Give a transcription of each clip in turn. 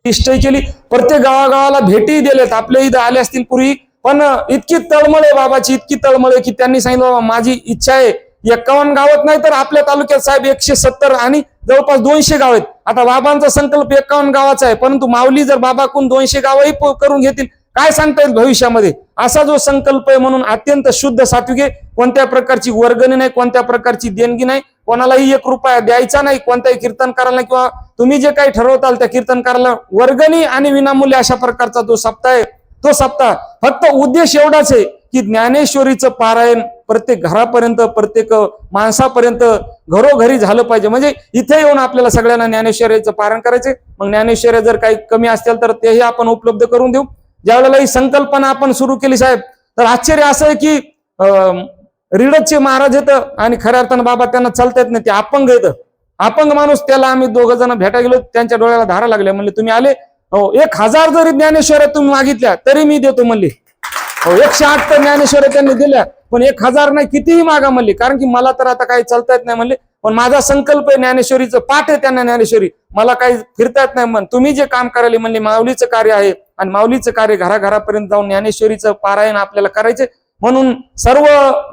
निष्ठा केली, प्रत्येक गावागावाला भेटी दिल्यात, आपल्या इथं आले असतील पूर्वी, पण इतकी तळमळ आहे बाबाची, इतकी तळमळ आहे की त्यांनी सांगितलं बाबा माझी इच्छा आहे 51 गावात नाही तर आपल्या तालुक्यात साहेब 170 आणि जवळपास 200 गाव आहेत. आता बाबांचा संकल्प 51 गावाचा आहे, परंतु माऊली जर बाबाकडून 200 गावही करून घेतील काय सांगता येईल भविष्यामध्ये. असा जो संकल्प आहे म्हणून अत्यंत शुद्ध सात्विक आहे. कोणत्या प्रकारची वर्गणी नाही, कोणत्या प्रकारची देणगी नाही, कोणालाही 1 रुपया द्यायचा नाही, कोणत्याही कीर्तनकाराला किंवा तुम्ही जे काही ठरवताल त्या कीर्तनकाराला वर्गणी आणि विनामूल्य अशा प्रकारचा जो सप्ताह आहे तो सप्ताह फक्त उद्देश एवढाच आहे की ज्ञानेश्वरीचं पारायण प्रत्येक घरापर्यंत, प्रत्येक माणसापर्यंत घरोघरी झालं पाहिजे. म्हणजे इथे येऊन आपल्याला सगळ्यांना ज्ञानेश्वरीचं पारायण करायचे. मग ज्ञानेश्वरी जर काही कमी असतील तर तेही आपण उपलब्ध करून देऊ. ज्यावेळेला ही संकल्पना आपण सुरू केली साहेब, तर आश्चर्य असं आहे की रिडतचे महाराज येतं आणि खऱ्या अर्थानं बाबा त्यांना चालता येत नाही, ते अपंग येतं. अपंग माणूस, त्याला आम्ही 2 जण भेटा गेलो, त्यांच्या डोळ्याला धारा लागल्या. म्हणले तुम्ही आले, 1000 जरी ज्ञानेश्वऱ्या तुम्ही मागितल्या तरी मी देतो म्हणले. 108 तर ज्ञानेश्वऱ्या त्यांनी दिल्या, पण 1000 नाही, कितीही मागा म्हणले, कारण की मला तर आता काही चालता येत नाही म्हणले. पण माझा संकल्प आहे ज्ञानेश्वरीचं पाठ आहे त्यांना ज्ञानेश्वरी, मला काही फिरता येत नाही. म्हण तुम्ही जे काम करायले म्हणले माऊलीचं कार्य आहे आणि माऊलीचं कार्य घराघरापर्यंत जाऊन ज्ञानेश्वरीचं पारायण आपल्याला करायचे. म्हणून सर्व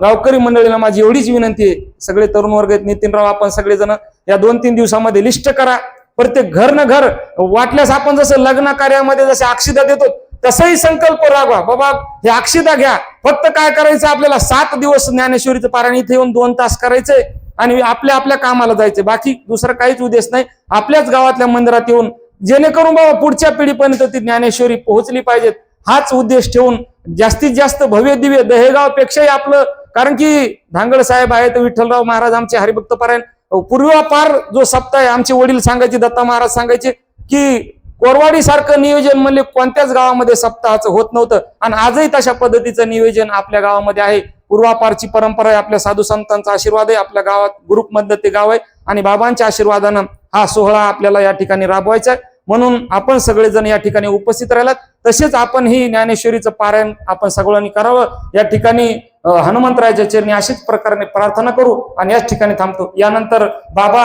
गावकरी मंडळीला माझी एवढीच विनंती आहे, सगळे तरुण वर्ग आहेत, नितीनराव आपण सगळेजण या 2-3 दिवसामध्ये लिस्ट करा. प्रत्येक घर न घर वाटल्यास आपण जसं लग्न कार्यामध्ये जसे अक्षिदा देतो तसंही संकल्प रागवा, बाबा हे अक्षिदा घ्या. फक्त काय करायचं आपल्याला 7 दिवस ज्ञानेश्वरीचं पारायण इथे येऊन 2 तास करायचंय आणि आपल्या आपल्या कामाला जायचंय. बाकी दुसरा काहीच उद्देश नाही. आपल्याच गावातल्या मंदिरात येऊन जेणेकरून बाबा पुढच्या पिढीपर्यंत ती ज्ञानेश्वरी पोहोचली पाहिजेत, हाच उद्देश ठेवून जास्तीत जास्त भव्य दिव्य दहेगाव पेक्षाही आपलं, कारण की धांगड साहेब आहेत, विठ्ठलराव महाराज आमचे हरिभक्त पारायण पूर्वापार जो सप्ताह आहे, आमचे वडील सांगायचे, दत्ता महाराज सांगायचे की कोरवाडी सारखं नियोजन म्हणले कोणत्याच गावामध्ये सप्ताहाचं होत नव्हतं आणि आजही तशा पद्धतीचं नियोजन आपल्या गावामध्ये आहे. पूर्वापारची परंपरा आहे, आपल्या साधू संतांचा आशीर्वाद आहे, आपल्या गावात ग्रुपमधलं ते गाव आहे आणि बाबांच्या आशीर्वादानं हा सोहळा आपल्याला या ठिकाणी राबवायचा आहे. म्हणून आपण सगळेजण या ठिकाणी उपस्थित राहिलात. तसेच आपण ही ज्ञानेश्वरीचं पारायण आपण सगळ्यांनी करावं. या ठिकाणी हनुमंतरायाच्या चरणी अशीच प्रकारे प्रार्थना करू आणि याच ठिकाणी थांबतो. यानंतर बाबा